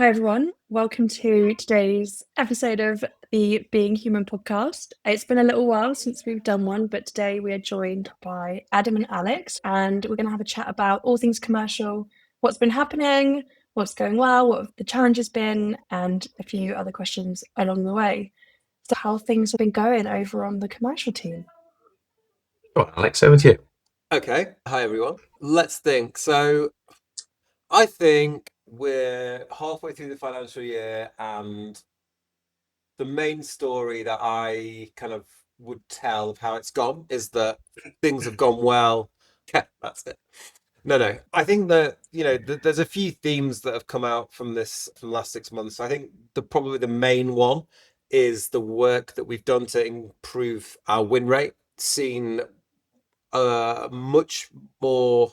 Hi, everyone. Welcome to today's episode of the Being Human podcast. It's been a little while since we've done one, but today we are joined by Adam and Alex, and we're going to have a chat about all things commercial, what's been happening, what's going well, what have the challenges been, and a few other questions along the way. So, how things have been going over on the commercial team. Go on, Alex, over to you. Okay. Hi, everyone. Let's think. So, I think we're halfway through the financial year, and the main story that I kind of would tell of how it's gone is that things have gone well. Yeah, that's it. No. I think that, there's a few themes that have come out from the last 6 months. I think probably the main one is the work that we've done to improve our win rate, seen much more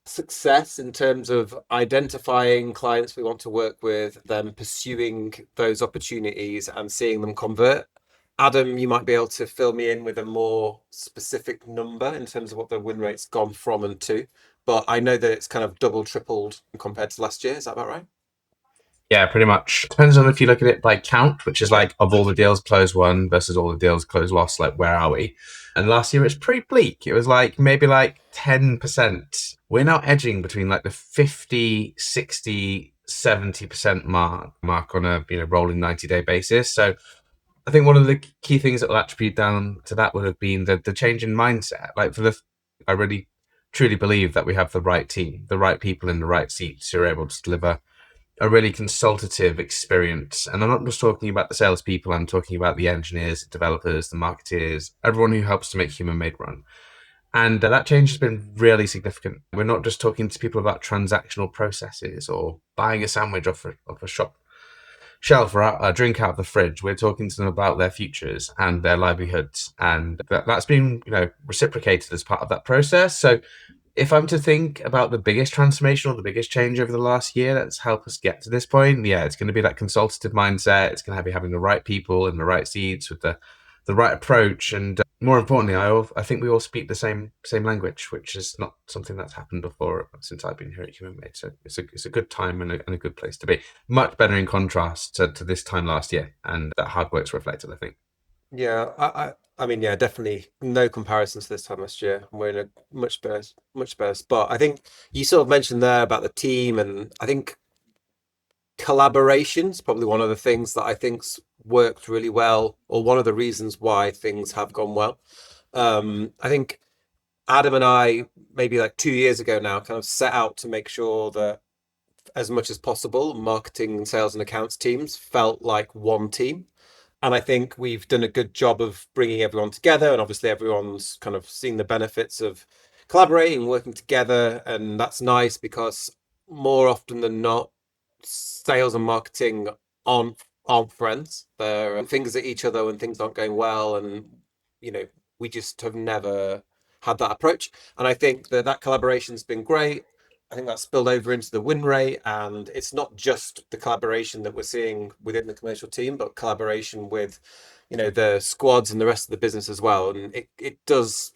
success in terms of identifying clients we want to work with, then pursuing those opportunities and seeing them convert. Adam, you might be able to fill me in with a more specific number in terms of what the win rate's gone from and to, but I know that it's kind of double, tripled compared to last year. Is that about right? Yeah, pretty much. Depends on if you look at it by count, which is like of all the deals closed won versus all the deals closed lost, like where are we? And last year it was pretty bleak. It was like maybe like 10%. We're now edging between like the 50, 60, 70% mark on a rolling 90-day basis. So I think one of the key things that will attribute down to that would have been the change in mindset. I really truly believe that we have the right team, the right people in the right seats who are able to deliver a really consultative experience. And I'm not just talking about the salespeople, I'm talking about the engineers, the developers, the marketeers, everyone who helps to make Human Made run. And that change has been really significant. We're not just talking to people about transactional processes or buying a sandwich off a shop shelf or a drink out of the fridge. We're talking to them about their futures and their livelihoods. And that's been, reciprocated as part of that process. So if I'm to think about the biggest transformation or the biggest change over the last year that's helped us get to this point, yeah, it's going to be that consultative mindset. It's going to be having the right people in the right seats with the right approach, and more importantly, I think we all speak the same language, which is not something that's happened before since I've been here at Human Made. So it's a good time and a good place to be. Much better in contrast to this time last year, and that hard work's reflected, I think. Yeah, I mean, yeah, definitely no comparison to this time last year. We're in a much better spot. I think you sort of mentioned there about the team, and I think collaboration's probably one of the things that I think's worked really well, or one of the reasons why things have gone well. I think Adam and I, maybe like 2 years ago now, kind of set out to make sure that as much as possible, marketing and sales and accounts teams felt like one team. And I think we've done a good job of bringing everyone together. And obviously, everyone's kind of seeing the benefits of collaborating, working together. And that's nice because more often than not, sales and marketing aren't aren't friends. They're fingers at each other when things aren't going well, and you know we just have never had that approach. And I think that that collaboration's been great. I think that's spilled over into the win rate, and it's not just the collaboration that we're seeing within the commercial team, but collaboration with, the squads and the rest of the business as well. And it does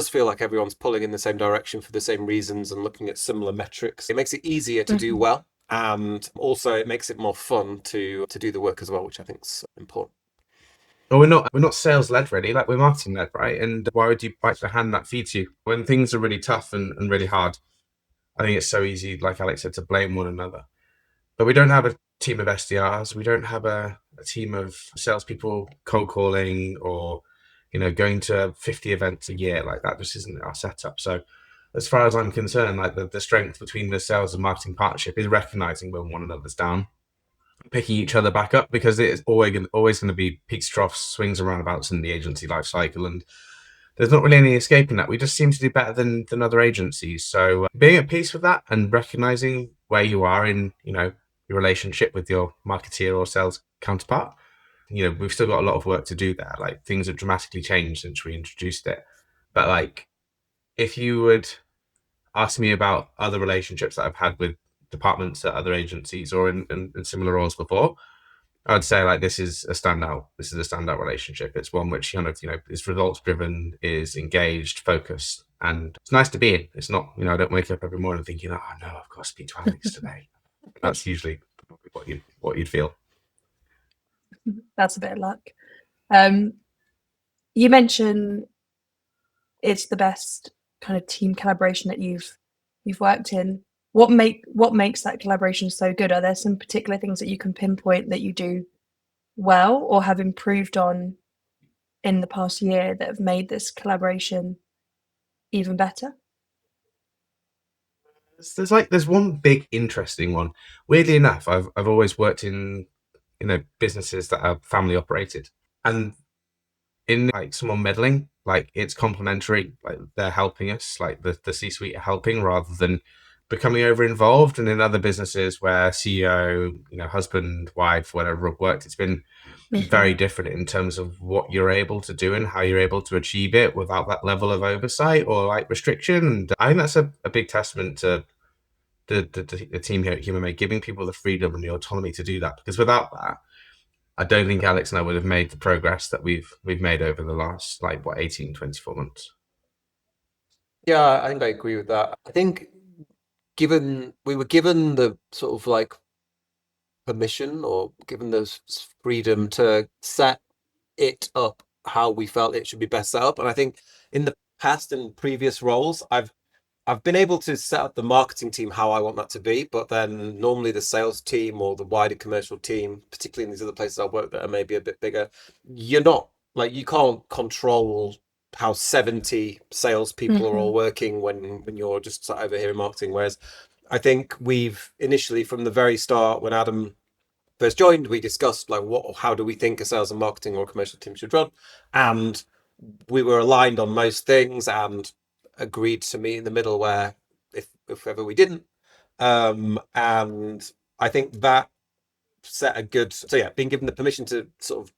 feel like everyone's pulling in the same direction for the same reasons and looking at similar metrics. It makes it easier to do well, and also it makes it more fun to do the work as well, which I think is important. Well, we're not sales led really, like we're marketing led, right? And why would you bite the hand that feeds you when things are really tough and really hard? I think it's so easy, like Alex said, to blame one another. But we don't have a team of SDRs. We don't have a team of salespeople cold calling or, going to 50 events a year. Like that just isn't our setup. So as far as I'm concerned, like the strength between the sales and marketing partnership is recognizing when one another's down, picking each other back up, because it's always going to be peaks, troughs, swings and roundabouts in the agency life cycle. And there's not really any escaping that. We just seem to do better than other agencies. So being at peace with that and recognizing where you are in, your relationship with your marketeer or sales counterpart, we've still got a lot of work to do there. Like things have dramatically changed since we introduced it. But like, if you would ask me about other relationships that I've had with departments at other agencies or in similar roles before, I'd say like this is a standout. This is a standout relationship. It's one which is results driven, is engaged, focused, and it's nice to be in. It's not, I don't wake up every morning thinking, oh no, I've got to speak to Alex today. That's usually what you'd feel. That's a bit of luck. You mentioned it's the best kind of team collaboration that you've worked in. What makes that collaboration so good? Are there some particular things that you can pinpoint that you do well or have improved on in the past year that have made this collaboration even better? There's one big interesting one. Weirdly enough, I've always worked in businesses that are family operated, and in like someone meddling, like it's complementary. Like they're helping us, like the C-suite are helping rather than becoming over involved. And in other businesses where CEO, husband, wife, whatever have worked, it's been very different in terms of what you're able to do and how you're able to achieve it without that level of oversight or like restriction. And I think that's a big testament to the team here at HumanMade, giving people the freedom and the autonomy to do that. Because without that, I don't think Alex and I would have made the progress that we've made over the last 18, 24 months. Yeah, I think I agree with that. I think we were given the sort of like permission or given the freedom to set it up how we felt it should be best set up. And I think in the past and previous roles, I've been able to set up the marketing team how I want that to be, but then normally the sales team or the wider commercial team, particularly in these other places I work that are maybe a bit bigger, you can't control how 70 salespeople are all working when you're just sat over here in marketing. Whereas I think we've initially, from the very start, when Adam first joined, we discussed how do we think a sales and marketing or commercial team should run, and we were aligned on most things and agreed to meet in the middle where if ever we didn't, and I think that set a good, so yeah, being given the permission to sort of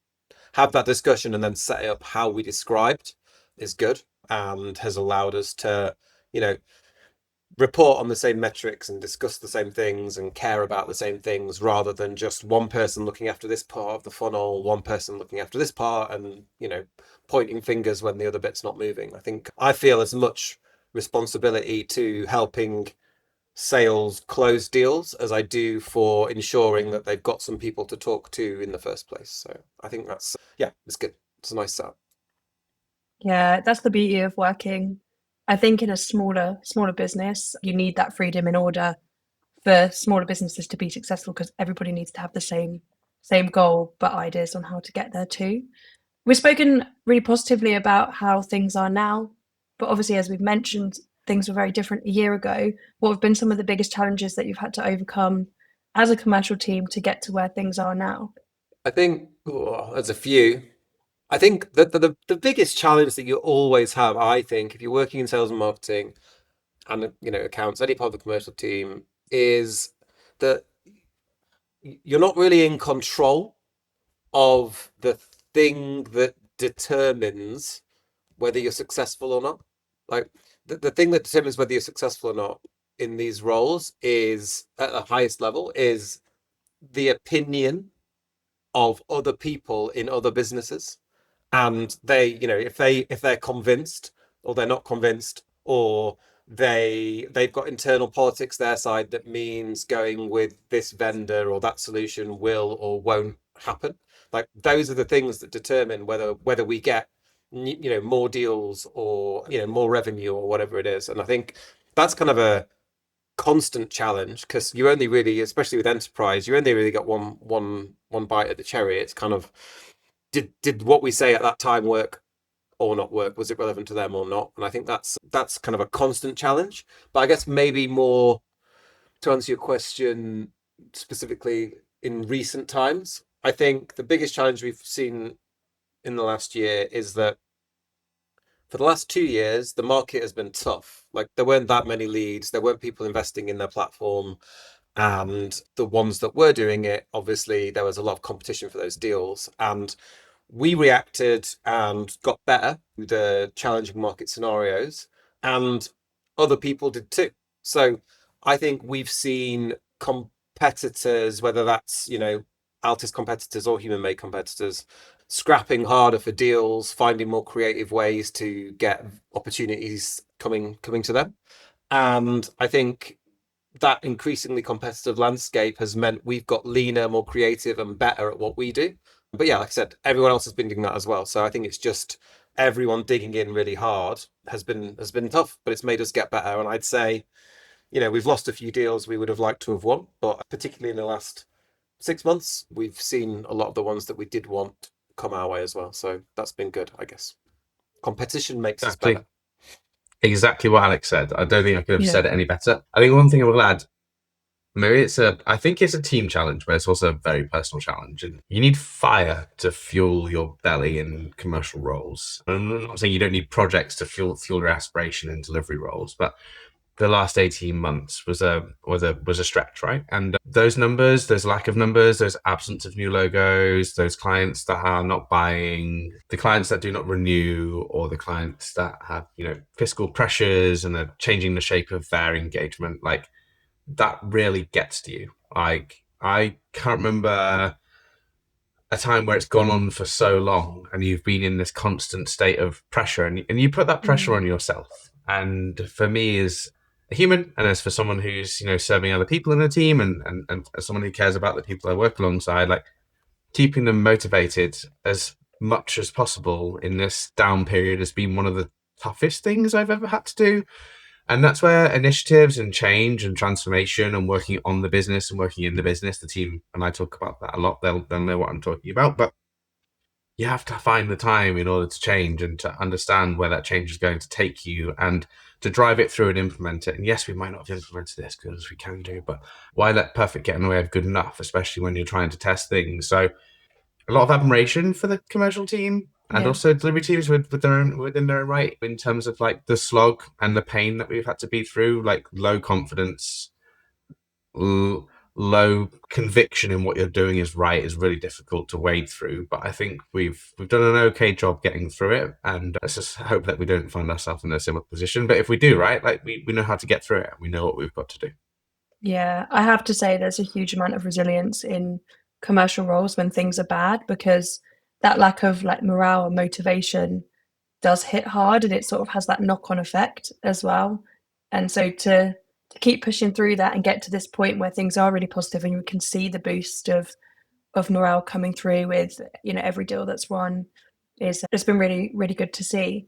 have that discussion and then set it up how we described is good and has allowed us to report on the same metrics and discuss the same things and care about the same things, rather than just one person looking after this part of the funnel, one person looking after this part, and pointing fingers when the other bit's not moving. I think I feel as much responsibility to helping sales close deals as I do for ensuring that they've got some people to talk to in the first place. So I think that's it's good. It's a nice setup. Yeah, that's the beauty of working. I think in a smaller business, you need that freedom in order for smaller businesses to be successful, because everybody needs to have the same goal, but ideas on how to get there too. We've spoken really positively about how things are now, but obviously, as we've mentioned, things were very different a year ago. What have been some of the biggest challenges that you've had to overcome as a commercial team to get to where things are now? I think there's a few. I think that the biggest challenge that you always have, I think, if you're working in sales and marketing and accounts, any part of the commercial team, is that you're not really in control of the thing that determines whether you're successful or not. Like the thing that determines whether you're successful or not in these roles is at the highest level is the opinion of other people in other businesses, and they if they're convinced or they're not convinced, or they've got internal politics their side that means going with this vendor or that solution will or won't happen. Like those are the things that determine whether we get more deals or more revenue or whatever it is. And I think that's kind of a constant challenge, because you only really, especially with enterprise, you only really got one bite at the cherry. It's kind of, did what we say at that time work or not work? Was it relevant to them or not? And I think that's kind of a constant challenge. But I guess maybe more to answer your question specifically, in recent times, I think the biggest challenge we've seen in the last year is that for the last 2 years, the market has been tough. Like there weren't that many leads, there weren't people investing in their platform. And the ones that were doing it, obviously, there was a lot of competition for those deals. And we reacted and got better with the challenging market scenarios, and other people did too. So I think we've seen competitors, whether that's, Altis competitors or human-made competitors, scrapping harder for deals, finding more creative ways to get opportunities coming to them. And I think that increasingly competitive landscape has meant we've got leaner, more creative, and better at what we do. But yeah, like I said, everyone else has been doing that as well. So I think it's just everyone digging in really hard has been tough, but it's made us get better. And I'd say, we've lost a few deals we would have liked to have won, but particularly in the last 6 months, we've seen a lot of the ones that we did want come our way as well. So that's been good, I guess. Competition makes us better. Exactly what Alex said. I don't think I could have Yeah. said it any better. I think one thing I will add, maybe I think it's a team challenge, but it's also a very personal challenge. And you need fire to fuel your belly in commercial roles. And I'm not saying you don't need projects to fuel your aspiration in delivery roles, but the last 18 months was a stretch, right? And those numbers, those lack of numbers, those absence of new logos, those clients that are not buying, the clients that do not renew, or the clients that have, fiscal pressures and are changing the shape of their engagement, like that really gets to you. Like I can't remember a time where it's gone on for so long and you've been in this constant state of pressure, and you put that pressure on yourself. And for me, as a human, and as for someone who's serving other people in a team, and as someone who cares about the people I work alongside, like keeping them motivated as much as possible in this down period has been one of the toughest things I've ever had to do. And that's where initiatives and change and transformation and working on the business and working in the business, the team and I talk about that a lot. They'll know what I'm talking about. But you have to find the time in order to change and to understand where that change is going to take you and to drive it through and implement it. And yes, we might not have implemented this as good as we can do, but why let perfect get in the way of good enough, especially when you're trying to test things? So a lot of admiration for the commercial team and also delivery teams within their own right, in terms of like the slog and the pain that we've had to be through, like low confidence, low conviction in what you're doing is right is really difficult to wade through. But I think we've done an okay job getting through it, and let's just hope that we don't find ourselves in a similar position. But if we do, right, like we know how to get through it. We know what we've got to do. Yeah, I have to say there's a huge amount of resilience in commercial roles when things are bad, because that lack of like morale and motivation does hit hard, and it sort of has that knock-on effect as well. And so to keep pushing through that and get to this point where things are really positive and you can see the boost of morale coming through with every deal that's won is it's been really really good to see.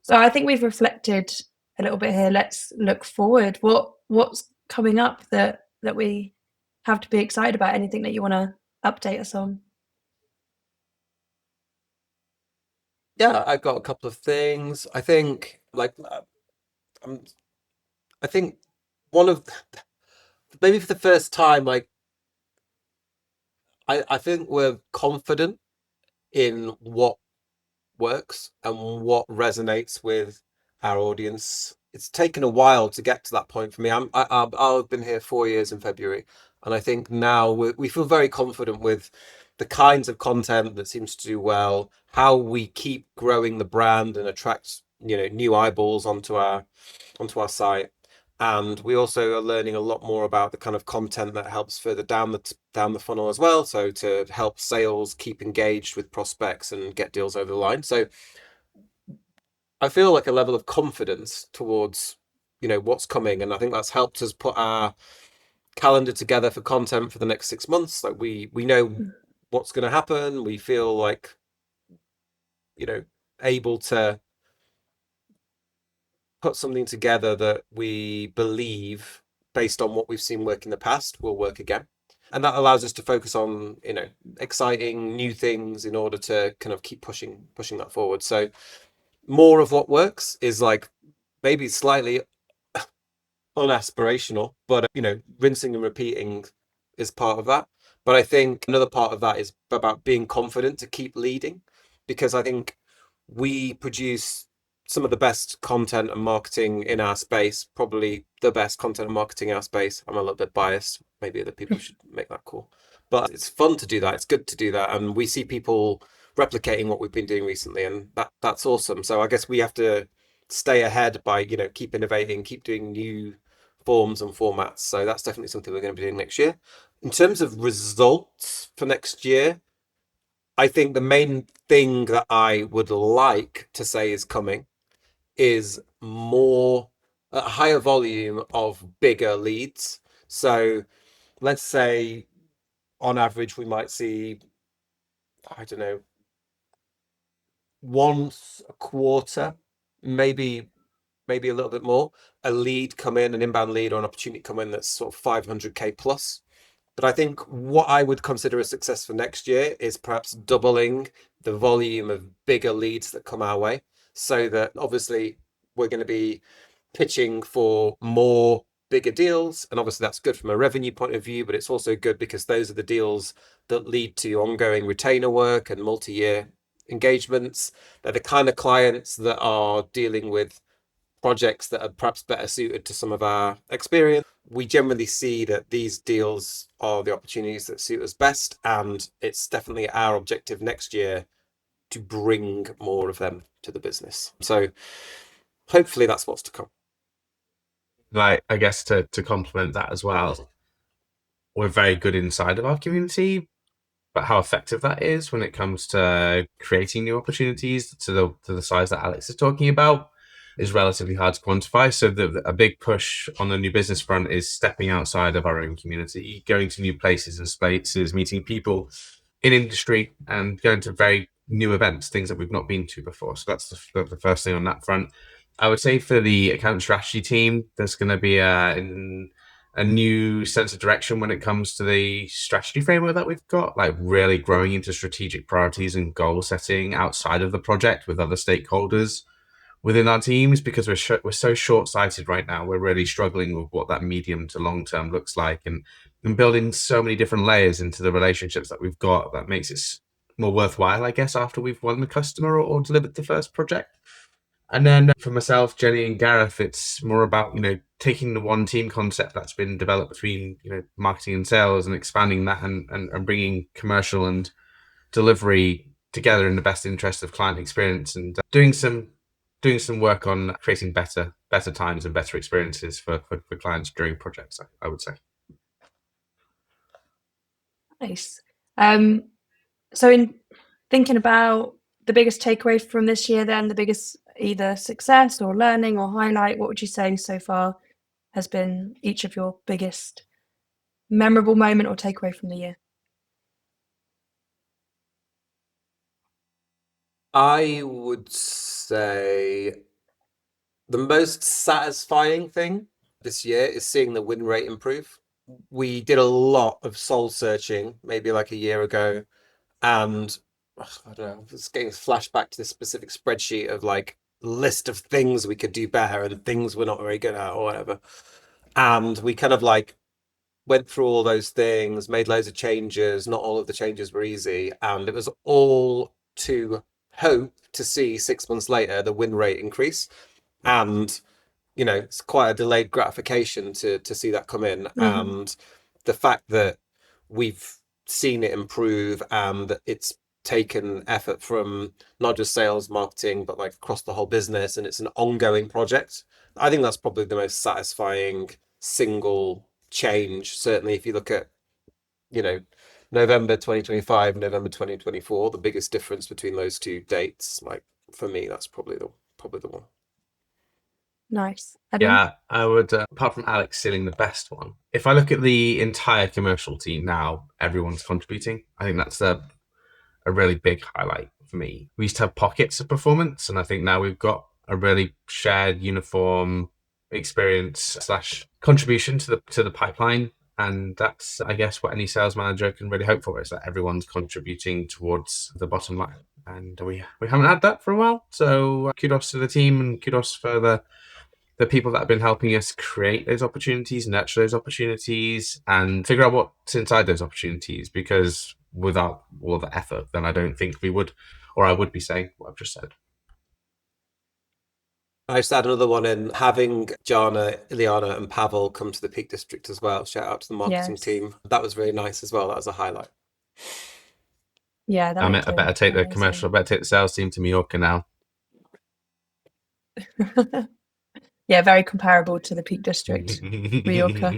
So I think we've reflected a little bit here. Let's look forward. What's coming up that we have to be excited about? Anything that you want to update us on? Yeah, I've got a couple of things. I think, I think one of maybe for the first time, like I think we're confident in what works and what resonates with our audience. It's taken a while to get to that point for me. I've been here 4 years in February, and I think now we feel very confident with the kinds of content that seems to do well, how we keep growing the brand and attract new eyeballs onto our site. And we also are learning a lot more about the kind of content that helps further down the funnel as well, so to help sales keep engaged with prospects and get deals over the line. So I feel like a level of confidence towards what's coming, and I think that's helped us put our calendar together for content for the next 6 months. Like we know what's going to happen. We feel like able to put something together that we believe, based on what we've seen work in the past, will work again. And that allows us to focus on exciting new things in order to kind of keep pushing that forward. So more of what works is like maybe slightly unaspirational, but rinsing and repeating is part of that. But I think another part of that is about being confident to keep leading, because I think we produce some of the best content and marketing in our space, probably the best content and marketing in our space. I'm a little bit biased. Maybe other people should make that call. But it's fun to do that. It's good to do that. And we see people replicating what we've been doing recently, and that's awesome. So I guess we have to stay ahead by, keep innovating, keep doing new forms and formats. So that's definitely something we're going to be doing next year. In terms of results for next year, I think the main thing that I would like to say is coming is more a higher volume of bigger leads. So let's say on average we might see, I don't know, once a quarter, maybe a little bit more, a lead come in, an inbound lead or an opportunity come in that's sort of 500k plus. But I think what I would consider a success for next year is perhaps doubling the volume of bigger leads that come our way, so that obviously we're going to be pitching for more bigger deals. And obviously that's good from a revenue point of view, but it's also good because those are the deals that lead to ongoing retainer work and multi-year engagements. They're the kind of clients that are dealing with projects that are perhaps better suited to some of our experience. We generally see that these deals are the opportunities that suit us best, and it's definitely our objective next year to bring more of them to the business. So hopefully that's what's to come. Like, I guess to complement that as well, we're very good inside of our community, but how effective that is when it comes to creating new opportunities to the size that Alex is talking about is relatively hard to quantify. So a big push on the new business front is stepping outside of our own community, going to new places and spaces, meeting people in industry and going to very new events, things that we've not been to before. So that's the first thing on that front. I would say for the account strategy team, there's going to be a new sense of direction when it comes to the strategy framework that we've got, like really growing into strategic priorities and goal setting outside of the project with other stakeholders within our teams, because we're so short-sighted right now. We're really struggling with what that medium to long term looks like, and building so many different layers into the relationships that we've got that makes it more worthwhile, I guess, after we've won the customer or delivered the first project. And then for myself, Jenny and Gareth, it's more about, taking the one team concept that's been developed between, marketing and sales and expanding that and bringing commercial and delivery together in the best interest of client experience, and doing some work on creating better times and better experiences for clients during projects, I would say. Nice. So in thinking about the biggest takeaway from this year, then the biggest either success or learning or highlight, what would you say so far has been each of your biggest memorable moment or takeaway from the year? I would say the most satisfying thing this year is seeing the win rate improve. We did a lot of soul searching maybe like a year ago, and I don't know, I was getting a flashback to this specific spreadsheet of like list of things we could do better and things we're not very good at or whatever. And we kind of like went through all those things, made loads of changes. Not all of the changes were easy, and it was all to hope to see 6 months later the win rate increase. And it's quite a delayed gratification to see that come in. Mm-hmm. And the fact that we've seen it improve and it's taken effort from not just sales, marketing, but like across the whole business, and it's an ongoing project. I think that's probably the most satisfying single change. Certainly, if you look at, November 2025, November 2024, the biggest difference between those two dates, like for me, that's probably the one. Nice. Edwin? Yeah, I would, apart from Alex stealing the best one, if I look at the entire commercial team now, everyone's contributing. I think that's a really big highlight for me. We used to have pockets of performance, and I think now we've got a really shared, uniform experience / contribution to the pipeline. And that's, I guess, what any sales manager can really hope for, is that everyone's contributing towards the bottom line. And we haven't had that for a while. So kudos to the team, and kudos for the people that have been helping us create those opportunities, nurture those opportunities, and figure out what's inside those opportunities. Because without all the effort, then I don't think we would, or I would be saying what I've just said. I just add another one in, having Jana, Ileana, and Pavel come to the Peak District as well. Shout out to the marketing team. That was really nice as well. That was a highlight. Yeah, that I better take the commercial. I better take the sales team to Mallorca now. Yeah, very comparable to the Peak District, Mallorca.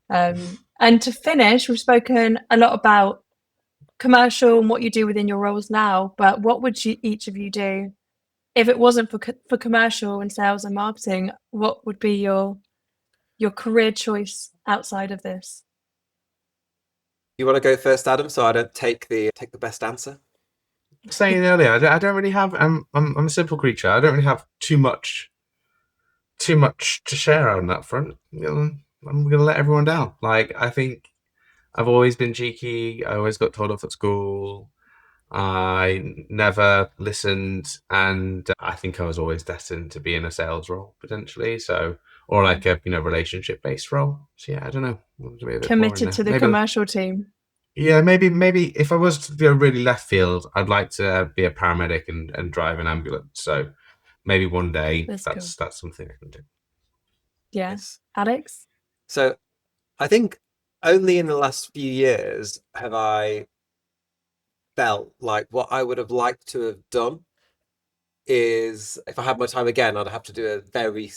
And to finish, we've spoken a lot about commercial and what you do within your roles now, but what would each of you do if it wasn't for commercial and sales and marketing, what would be your career choice outside of this? You want to go first, Adam, so I don't take the best answer? Saying earlier, I don't really have. I'm a simple creature. I don't really have too much to share on that front. I'm gonna let everyone down. Like, I think I've always been cheeky. I always got told off at school. I never listened, and I think I was always destined to be in a sales role potentially. So, or like a relationship based role. So yeah, I don't know. To be a bit Committed to the maybe, commercial team. yeah, maybe if I was to go really left field, I'd like to be a paramedic and drive an ambulance. So maybe one day That's cool. that's something I can do. Yeah, Yes. Alex. So I think only in the last few years have I felt like what I would have liked to have done is, if I had my time again, I'd have to do a very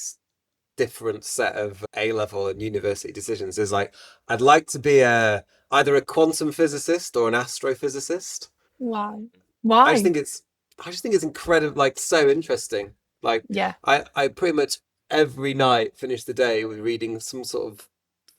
different set of A-level and university decisions. Is like, I'd like to be either a quantum physicist or an astrophysicist. Why? I just think it's incredible, like so interesting. Like, Yeah. I pretty much every night finish the day with reading some sort of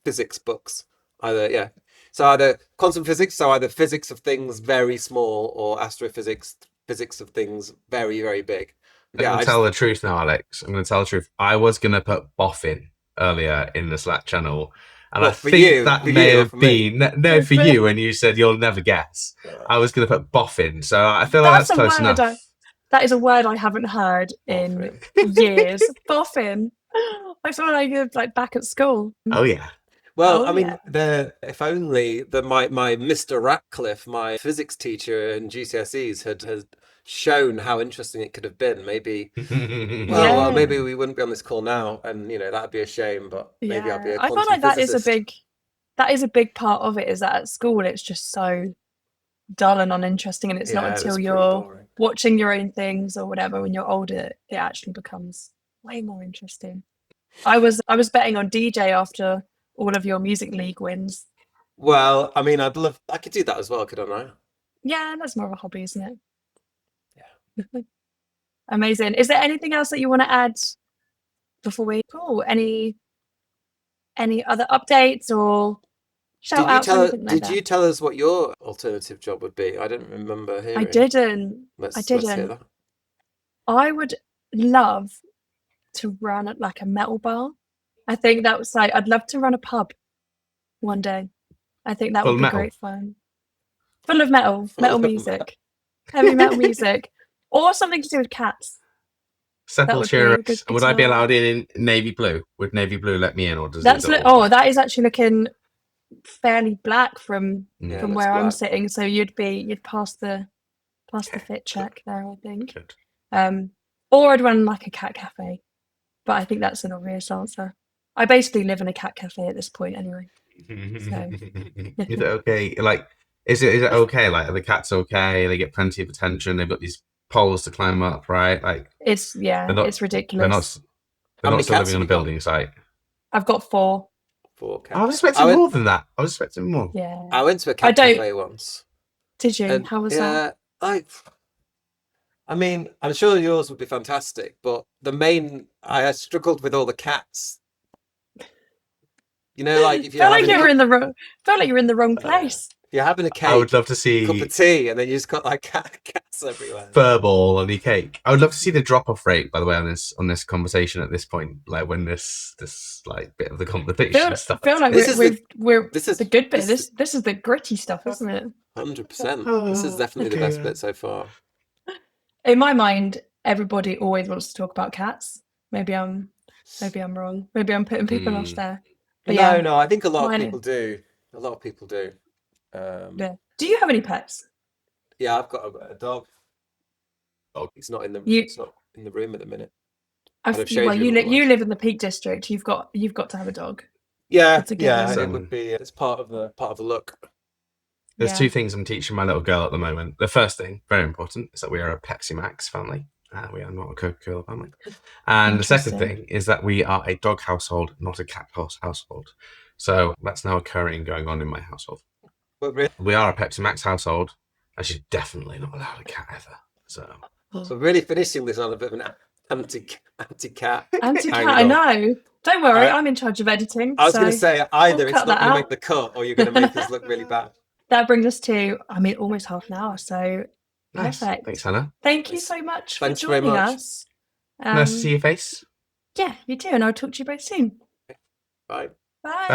physics books. So either quantum physics, so either physics of things very small, or astrophysics, physics of things very, very big. I'm Yeah, going to tell the truth now, Alex. I'm going to tell the truth. I was going to put boffin earlier in the Slack channel. And I think that may have been... No, for you, when you said you'll never guess. I was going to put boffin. So I feel like that's close enough. That is a word I haven't heard in years. Boffin. I feel like you're like back at school. Oh, yeah. Well, I mean, if only my Mr. Ratcliffe, my physics teacher in GCSEs, had shown how interesting it could have been. Maybe, well, maybe we wouldn't be on this call now, and that'd be a shame. But maybe I'd be a quantum physicist. that is a big part of it. Is that at school it's just so dull and uninteresting, and it's not until you're watching your own things or whatever when you're older it actually becomes way more interesting. I was betting on DJ after all of your music league wins. Well, I mean, I could do that as well, couldn't I? Yeah, that's more of a hobby, isn't it? Yeah. Amazing. Is there anything else that you want to add before we any other updates or shout outs or anything like that? Did you tell us what your alternative job would be? I didn't remember hearing. I didn't. Let's hear that. I would love to run like a metal bar. I think that was like, I'd love to run a pub one day. I think that would be great fun. Full of metal music, heavy metal music, or something to do with cats. Sepultura. Would I be allowed in navy blue? Would navy blue let me in, or does that is actually looking fairly black from where I'm sitting. So you'd pass the fit check there, I think. Good. Or I'd run like a cat cafe, but I think that's an obvious answer. I basically live in a cat cafe at this point anyway. So. Is it okay? Like, is it okay? Like, are the cats okay? They get plenty of attention. They've got these poles to climb up, right? Like, it's ridiculous. They're not still living on a building site. I've got 4. 4 cats. I was expecting more than that. I was expecting more. Yeah. I went to a cat cafe once. Did you? How was that? I mean, I'm sure yours would be fantastic, but I struggled with all the cats. Like if you're you're in the wrong place. If you're having a cake, I would love to see a cup of tea, and then you just got like cats everywhere. Furball on your cake. I would love to see the drop-off rate, by the way, on this conversation at this point, like when this like bit of the conversation starts. Feel like this is the good bit. This is the gritty stuff, isn't it? 100%. This is definitely the best bit so far. In my mind, everybody always wants to talk about cats. Maybe I'm wrong. Maybe I'm putting people off there. But no, I think a lot of people do. A lot of people do. Do you have any pets? Yeah, I've got a dog. It's not in the room at the minute. You live in the Peak District. You've got to have a dog. Yeah, it would be. It's part of the look. There's 2 things I'm teaching my little girl at the moment. The first thing, very important, is that we are a Pepsi Max family. We are not a Coca-Cola family. And the second thing is that we are a dog household, not a cat household. So that's now going on in my household. But really? We are a Pepsi Max household, and she's definitely not allowed a cat ever. So We're really finishing this on a bit of an anti-cat Anti-cat, I angle. know. Don't worry, I'm in charge of editing. I was going to say, either we'll it's cut not that going to out. make the cut or you're going to make us look really bad. That brings us to, almost half an hour, so Nice. perfect. Thanks, Hannah. Thank you so much Thanks for very joining much. us. Nice to see your face. Yeah, you too, and I'll talk to you both soon. Bye. Bye. Bye.